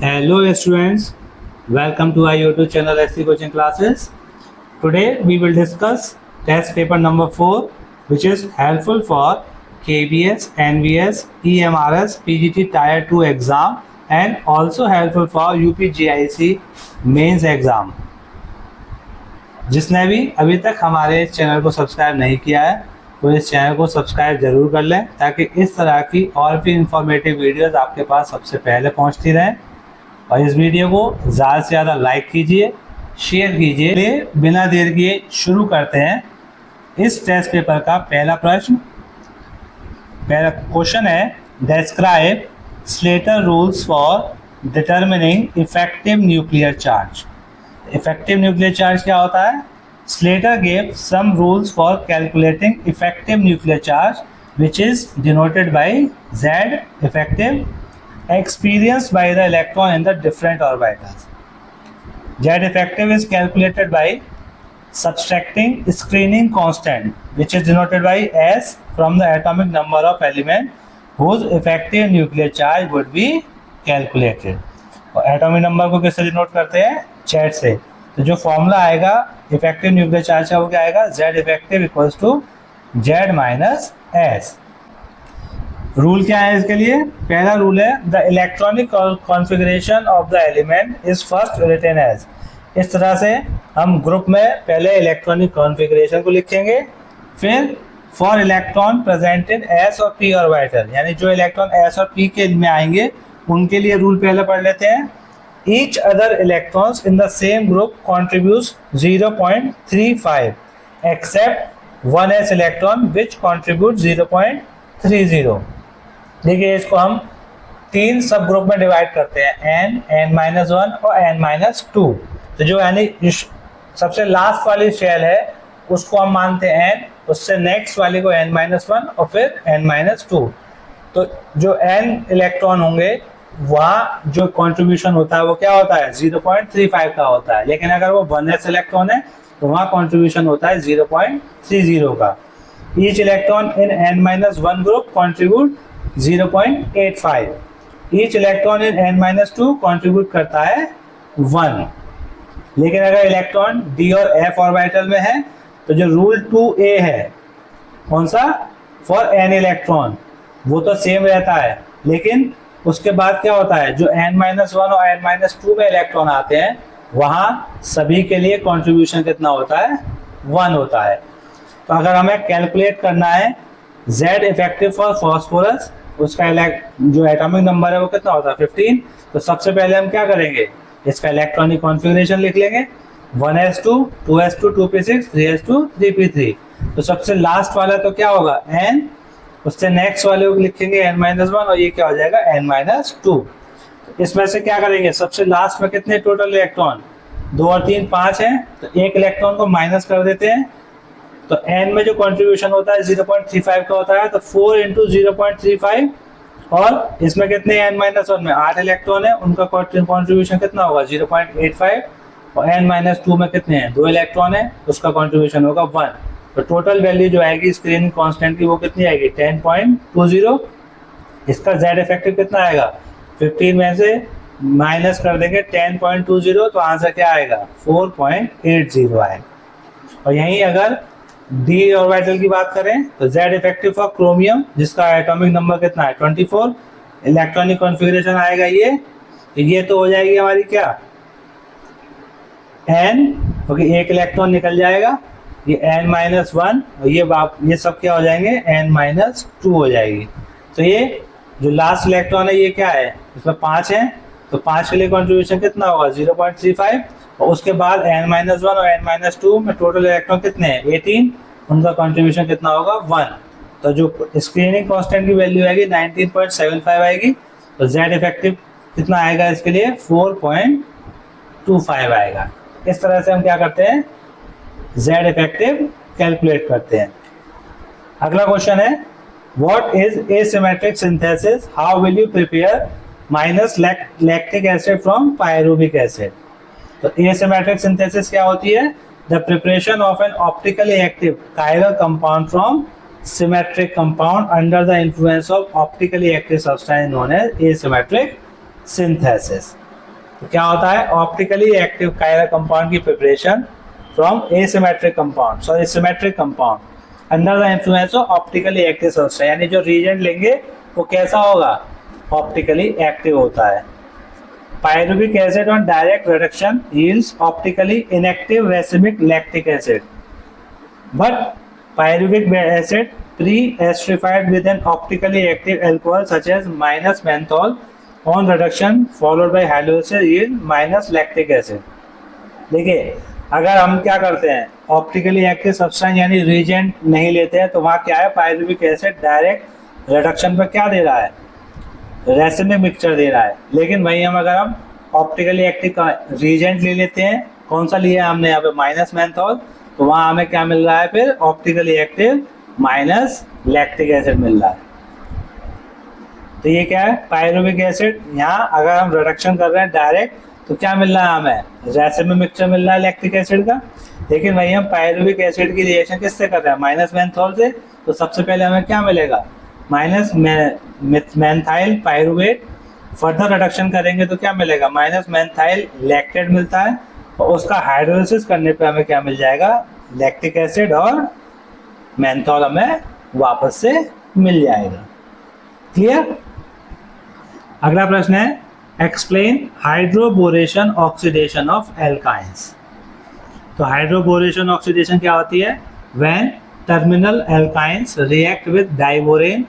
Hello students, welcome to our YouTube channel SC Coaching Classes. Today we will discuss test paper number 4 which is helpful for KBS, NVS, EMRS, PGT Tier 2 exam and also helpful for UPGIC mains exam. जिसने भी अभी तक हमारे channel को subscribe नहीं किया है वो इस चैनल को सब्सक्राइब जरूर कर लें ताकि इस तरह की और भी इंफॉर्मेटिव वीडियोस आपके पास सबसे पहले पहुंचती रहें। और इस वीडियो को ज़्यादा से ज़्यादा लाइक कीजिए, शेयर कीजिए। बिना देर किए शुरू करते हैं इस टेस्ट पेपर का पहला प्रश्न। पहला क्वेश्चन है, describe Slater rules for determining effective nuclear charge. Effective nuclear charge क्या होता है? Slater gave some rules for calculating effective nuclear charge which is denoted by Z effective experienced by the electron in the different orbitals. Z effective is calculated by subtracting screening constant which is denoted by S from the atomic number of element whose effective nuclear charge would be calculated. और atomic number को किससे denote करते हैं? Z से। तो जो formula आएगा effective nuclear charge का वो क्या आएगा? Z effective equals to Z minus S. Rule क्या है इसके लिए? पहला रूल है the electronic configuration of the element is first written as. इस तरह से हम ग्रुप में पहले इलेक्ट्रॉनिक कॉन्फ़िगरेशन को लिखेंगे, फिर for electron present in S और पी ऑर्बिटल, यानी जो इलेक्ट्रॉन एस और पी के में आएंगे उनके लिए रूल पहले पढ़ लेते हैं। Each other electrons in the same group contributes 0.35 except 1s electron which contribute 0.30। देखिए इसको हम तीन सब ग्रुप में डिवाइड करते हैं, n-1 और n-2। तो जो यानी सबसे लास्ट वाली शेल है उसको हम मानते हैं n, उससे नेक्स्ट वाले को n-1 और फिर n-2। तो जो n इलेक्ट्रॉन होंगे वहाँ जो कंट्रीब्यूशन होता है वो क्या होता है? 0.35 का होता है। लेकिन अगर वो 1s इलेक्ट्रॉन है तो वहाँ कंट्रीब्यूशन होता है 0.30 का। Each electron in n-1 group contribute 0.85। Each electron in n-2 contribute करता है 1। लेकिन अगर इलेक्ट्रॉन d और f ऑर्बिटल में है तो जो रूल 2a है कौन सा? फॉर n इलेक्ट्रॉन वो तो सेम रहता है, लेकिन उसके बाद क्या होता है? जो n-1 और n-2 में इलेक्ट्रॉन आते हैं वहाँ सभी के लिए कंट्रीब्यूशन कितना होता है? 1 होता है। तो अगर हमें कैलकुलेट करना है Z इफेक्टिव फॉर फॉस्फोरस, उसका जो एटॉमिक नंबर है वो कितना होता है? 15। तो सबसे पहले हम क्या करेंगे? इसका इलेक्ट्रॉनिक कॉन्फ़िगरेशन लिख लेंगे, 1s2 2s2 2p6 3s2 3p3। तो सबसे लास्ट वाला तो क्या होगा? n, उससे नेक्स्ट वाले को लिखेंगे n-1 और ये क्या हो जाएगा? n-2। इसमें से क्या करेंगे? सबसे लास्ट में कितने टोटल इलेक्ट्रॉन? 2 और 3 5 हैं, तो एक इलेक्ट्रॉन को माइनस कर देते हैं। तो n में जो कंट्रीब्यूशन होता है 0.35 का होता है, तो 4 इंटू 0.35 और इसमें कितने n-1 में 8 इलेक्ट्रॉन है, उनका कंट्रीब्यूशन कितना होगा? 0.85। और n-2 में कितने हैं? 2 इलेक्ट्रॉन है, उसका कंट्रीब्यूशन होगा 1। तो टोटल वैल्यू जो आएगी स्क्रीनिंग कांस्टेंट की वो कितनी आएगी? 10.20। इसका Z इफेक्टिव कितना आएगा? 15 में से माइनस कर देंगे 10.20 तो आंसर क्या आएगा? 4.80 आएगा। और यहीं अगर D ऑर्बिटल की बात करें तो Z इफेक्टिव फॉर क्रोमियम जिसका एटॉमिक नंबर कितना है? 24। इलेक्ट्रॉनिक कॉन्फ़िगरेशन आएगा ये तो हो जाएगी हमारी क्या? n, क्योंकि एक इलेक्ट्रॉन निकल जाएगा, ये n-1 और ये सब क्या हो जाएंगे? n-2 हो जाएगी। तो ये जो लास्ट इलेक्ट्रॉन है ये क्या है? इसमें 5 है, तो 5 के लिए कंट्रीब्यूशन कितना होगा? 0.35। और उसके बाद n-1 और n-2 में टोटल इलेक्ट्रॉन कितने हैं? 18, उनका कंट्रीब्यूशन कितना होगा? 1। तो जो स्क्रीनिंग कांस्टेंट की वैल्यू आएगी 19.75 आएगी। तो Z इफेक्टिव कितना आएगा इसके लिए? 4.25 आएगा। इस तरह से हम क्या करते हैं? Z इफेक्टिव कैलकुलेट करते हैं। अगला क्वेश्चन है, what is asymmetric synthesis? How will you prepare minus lactic acid from pyruvic acid? तो एसिमेट्रिक सिंथेसिस क्या होती है? The preparation of an optically active chiral compound from symmetric compound under the influence of optically active substance known as asymmetric synthesis. तो क्या होता है, optically active chiral compound की preparation from asymmetric compound, sorry symmetric compound under the influence of optically active substance, यानी जो reagent लेंगे वो कैसा होगा, ऑप्टिकली एक्टिव होता है। Pyruvic acid on direct reduction yields optically inactive racemic lactic acid, but pyruvic acid pre-esterified with an optically active alcohol such as minus menthol on reduction followed by hydrolysis yield minus lactic acid। देखिए अगर हम क्या करते हैं, optically active substance यानी reagent नहीं लेते हैं, तो वहाँ क्या है, पायरुविक एसिड डायरेक्ट रिडक्शन पर क्या दे रहा है, रेसिमिक मिक्सचर दे रहा है। लेकिन वहीं हम अगर हम ऑप्टिकली एक्टिव रिएजेंट ले लेते हैं, कौन सा लिया हमने यहाँ पे, माइनस मेंथॉल, तो वहाँ हमें क्या मिल रहा है, फिर optically active minus lactic acid मिल रहा है। तो ये क्या है, पायरुविक एसिड, यहाँ अगर हम रिडक्शन कर रहे हैं डायरेक्ट तो क्या मिल रहा है हमें, रेसिमिक मिक्सचर मिल रहा है लैक्टिक एसिड का। लेकिन वही हम पायरुविक एसिड की रिएक्शन किससे कर रहे हैं, माइनस मेंथॉल से, तो सबसे पहले हमें क्या मिलेगा, माइनस मेंथाइल पायरुवेट। फर्दर रिडक्शन करेंगे तो क्या मिलेगा, माइनस मेंथाइल लैक्टेट मिलता है, और उसका हाइड्रोलिसिस करने पे हमें क्या मिल जाएगा, लैक्टिक एसिड और मेंथॉल हमें वापस से मिल जाएगा। क्लियर। अगला प्रश्न है, explain hydroboration oxidation of alkynes. तो हाइड्रोबोरेशन ऑक्सीडेशन क्या होती है, when terminal alkynes react with diborane,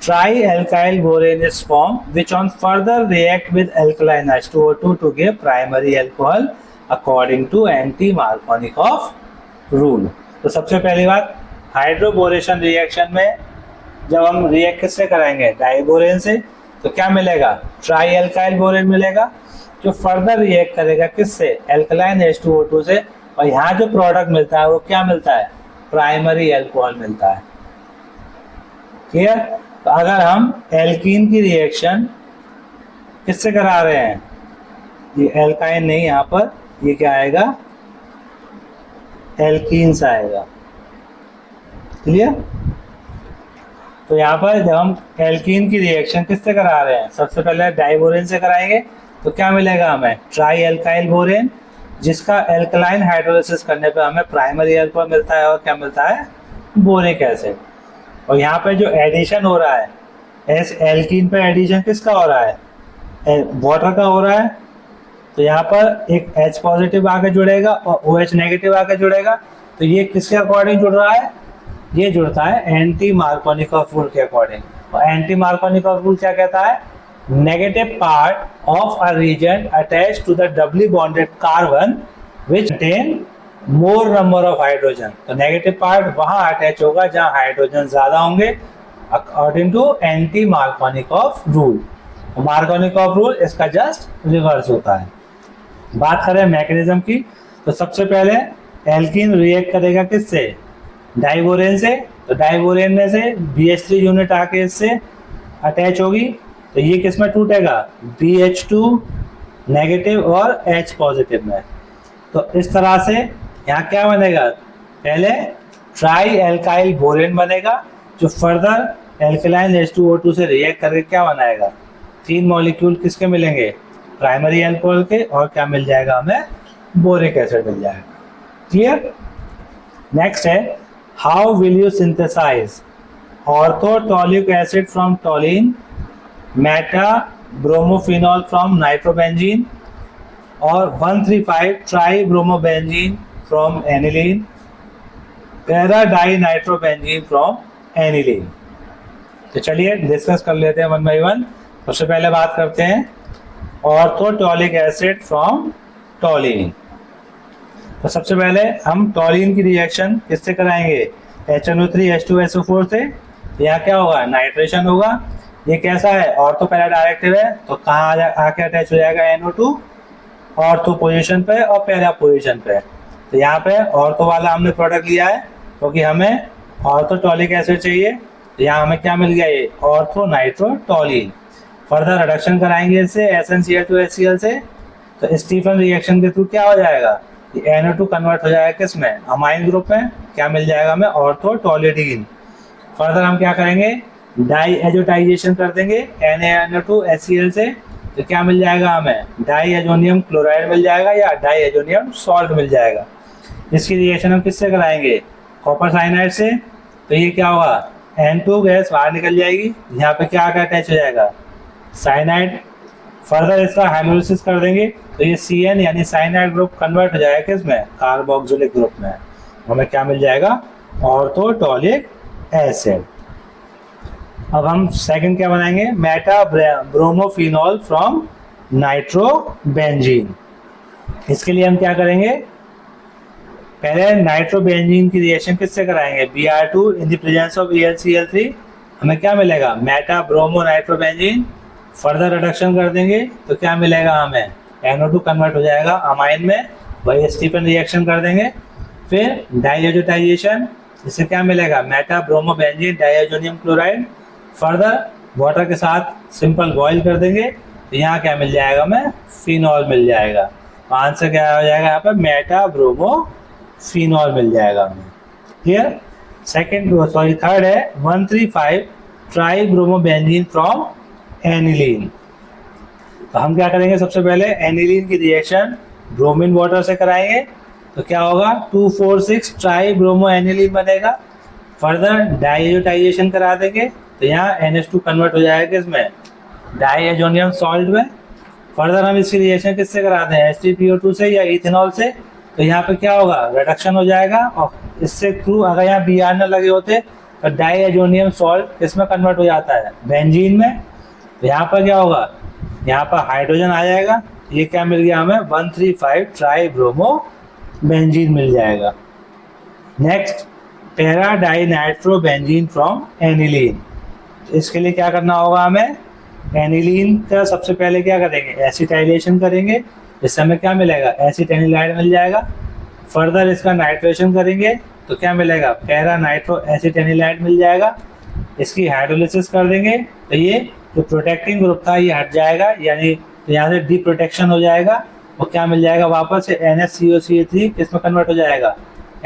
tri alkyl borane is form which on further react with alkaline H2O2 to give primary alcohol according to anti Markovnikov rule. तो सबसे पहली बात, hydroboration reaction में जब हम रिएक्ट किससे कराएंगे, डाइबोरेन से, तो क्या मिलेगा, ट्राई एल्काइल बोरेन मिलेगा, जो फर्दर रिएक्ट करेगा किससे, एल्कलाइन H2O2 से, और यहाँ जो प्रोडक्ट मिलता है वो क्या मिलता है, प्राइमरी अल्कोहल मिलता है। क्लियर। तो अगर हम एल्कीन की रिएक्शन किससे करा रहे हैं, ये एल्काइन नहीं, यहाँ पर ये क्या आएगा, एल्कीन से आएगा। क्लियर। तो यहाँ पर जब हम एल्कीन की रिएक्शन किससे करा रहे हैं, सबसे पहले डाइबोरेन से कराएंगे, तो क्या मिलेगा हमें, ट्राई एल्काइल बोरेन, जिसका एल्कलाइन हाइड्रोलिसिस करने पे हमें प्राइमरी अल्कोहल मिलता है, और क्या मिलता है, बोरिक एसिड। और यहाँ पे जो एडिशन हो रहा है, इस एल्कीन पे एडिशन किसका हो रहा है, वाटर का हो रहा है, तो यहाँ पर एक H पॉजिटिव आके जुड़ेगा और OH नेगेटिव आके जुड़ेगा, तो ये किसके अकॉर्डिंग जुड़ रहा है, ये जुड़ता है एंटी मार्कोनिकॉफ रूल के अकॉर्डिंग। और एंटी मार्कोनिकॉफ रूल क्या कहता है, negative part of a region attach to the doubly bonded carbon which contain more number of hydrogen. तो नेगेटिव पार्ट वहां अटैच होगा जहां हाइड्रोजन ज्यादा होंगे according to anti Markovnikov rule. Markovnikov rule इसका जस्ट रिवर्स होता है। बात करें मैकेनिज्म की, तो सबसे पहले एल्कीन रिएक्ट करेगा किससे, डाइबोरेन से, तो डाइबोरेन में से BH3 यूनिट आके इससे अटैच होगी, तो ये किस में टूटेगा, BH2 नेगेटिव और H पॉजिटिव में। तो इस तरह से यहाँ क्या बनेगा, पहले ट्राई एल्काइल बोरेन बनेगा, जो फर्दर एल्कलाइन H2O2 से रिएक्ट करके क्या बनाएगा, 3 मॉलिक्यूल किसके मिलेंगे, प्राइमरी अल्कोहल के, और क्या मिल जाएगा हमें, बोरिक एसिड मिल जाएगा। क्लियर। नेक्स्ट है, how will you synthesise orthotoluic acid from toluene, meta bromophenol from nitrobenzene, और 135 tri bromobenzene from aniline, para di nitrobenzene from aniline. तो चलिए डिस्कस कर लेते हैं वन बाई वन। सबसे पहले बात करते हैं ऑर्थोटॉलिक एसिड फ्रॉम टॉलिन। तो सबसे पहले हम टॉलिन की रिएक्शन किससे कराएंगे, HNO3H2SO4 से। यहाँ क्या होगा, नाइट्रेशन होगा। ये कैसा है, ऑर्थो पैरा डायरेक्टिव है, तो कहाँ आके अटैच हो जाएगा, NO2 ऑर्थो पोजीशन पे और पैरा पोजीशन पे। तो यहाँ पे ऑर्थो वाला हमने प्रोडक्ट लिया है क्योंकि हमें ऑर्थोटॉलिक एसिड चाहिए। तो यहाँ हमें क्या मिल गया, ये ऑर्थो नाइट्रोटॉलिन। फर्दर रिडक्शन कराएंगे इससे SnCl2HCl से, तो स्टीफन रिएक्शन के थ्रू क्या हो जाएगा, NO2 कन्वर्ट हो जाएगा किसमें, अमाइन ग्रुप में, क्या मिल जाएगा हमें, ऑर्थोटॉलिडीन। फर्दर हम क्या करेंगे, डाई एजोटाइजेशन कर देंगे NaNO2HCl से, तो क्या मिल जाएगा हमें, डाई एजोनियम क्लोराइड मिल जाएगा या डाई एजोनियम सॉल्ट मिल जाएगा। इसकी रिएक्शन हम किससे कराएंगे, कॉपर साइनाइड से। तो ये क्या होगा, N2 गैस बाहर निकल जाएगी, यहाँ पे क्या आकर अटैच हो जाएगा, साइनाइड। फर्दर इसका हाइड्रोलिसिस कर देंगे तो ये CN यानी साइनाइड ग्रुप कन्वर्ट हो जाएगा किसमें, कार्बोक्सिलिक ग्रुप में। हमें क्या मिल जाएगा, ऑर्थोटॉलिक एसिड। अब हम सेकंड क्या बनाएंगे, मेटा ब्रोमोफिनॉल फ्रॉम नाइट्रोबेंजीन। इसके लिए हम क्या करेंगे, पहले नाइट्रोबेंजीन की रिएक्शन किससे कराएंगे, Br2 in the presence of AlCl3। हमें क्या मिलेगा, Meta bromo nitrobenzene. Further reduction कर देंगे तो क्या मिलेगा हमें, NO2 कन्वर्ट हो जाएगा अमाइन में, वही स्टीफन रिएक्शन कर देंगे। फिर डाइएजोटाइजेशन, इससे क्या मिलेगा, Meta bromo benzene diazonium chloride. Further water के साथ सिंपल बॉईल कर देंगे तो यहाँ क्या मिल जाएगा हमें, फिनॉल मिल जाएगा। आंसर क्या हो जाएगा यहाँ पर, मेटा ब्रोमो फिनॉल मिल जाएगा हमें। क्लियर। थर्ड है 135 try bromo benzene from aniline. तो हम क्या करेंगे, सबसे पहले एनिलीन की रिएक्शन ब्रोमीन वाटर से कराएंगे तो क्या होगा, 246 ट्राई ब्रोमो एनिलीन बनेगा। फर्दर डाइएजोटाइजेशन करा देंगे तो यहाँ NH2 कन्वर्ट हो जाएगा इसमें, डाइएजोनियम सॉल्ट में। फर्दर हम इसकी रिएक्शन किससे कराते हैं, H3PO2 से या इथेनॉल से। तो यहाँ पे क्या होगा, रिडक्शन हो जाएगा और इससे थ्रू अगर यहाँ Br न लगे होते तो डाइएजोनियम सॉल्ट किसमें कन्वर्ट हो जाता है, बेंजीन में। तो यहाँ पर क्या होगा, यहाँ पर हाइड्रोजन आ जाएगा। ये क्या मिल गया हमें, 135 ट्राई ब्रोमो बेंजीन मिल जाएगा। Next para di nitro benzene from aniline. इसके लिए क्या करना होगा हमें, एनिलीन का सबसे पहले क्या करेंगे, एसिटाइलेशन करेंगे। इससे हमें क्या मिलेगा, एसिटेनिलाइड मिल जाएगा। फर्दर इसका नाइट्रेशन करेंगे तो क्या मिलेगा, पैरा नाइट्रो एसिटेनिलाइड मिल जाएगा। इसकी हाइड्रोलिसिस कर देंगे तो ये जो प्रोटेक्टिंग ग्रुप था ये हट जाएगा, यानी यहाँ से डी प्रोटेक्शन हो जाएगा। और क्या मिल जाएगा, वापस से NHCOCH3 किस में कन्वर्ट हो जाएगा,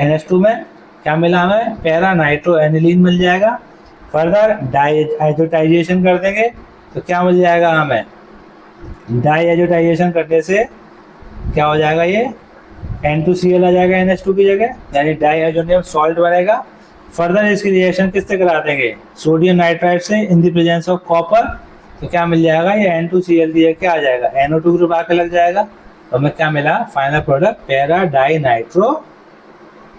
NH2 में। क्या मिला हमें, पैरा नाइट्रो एनिलीन मिल जाएगा। फर्दर डाइएजोटाइजेशन कर देंगे तो क्या मिल जाएगा हमें, डाइएजोटाइजेशन करने से क्या हो जाएगा, ये N2Cl आ जाएगा NH2 की जगह, यानी डाइएजोनियम सॉल्ट बनेगा। फर्दर इसकी रिएक्शन किससे करा देंगे, सोडियम नाइट्राइड से in the presence of copper. तो क्या मिल जाएगा, ये N2Cl की जगह क्या आ जाएगा, NO2 ग्रुप आके लग जाएगा। तो हमें क्या मिला, final product para di nitro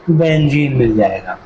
benzene मिल जाएगा।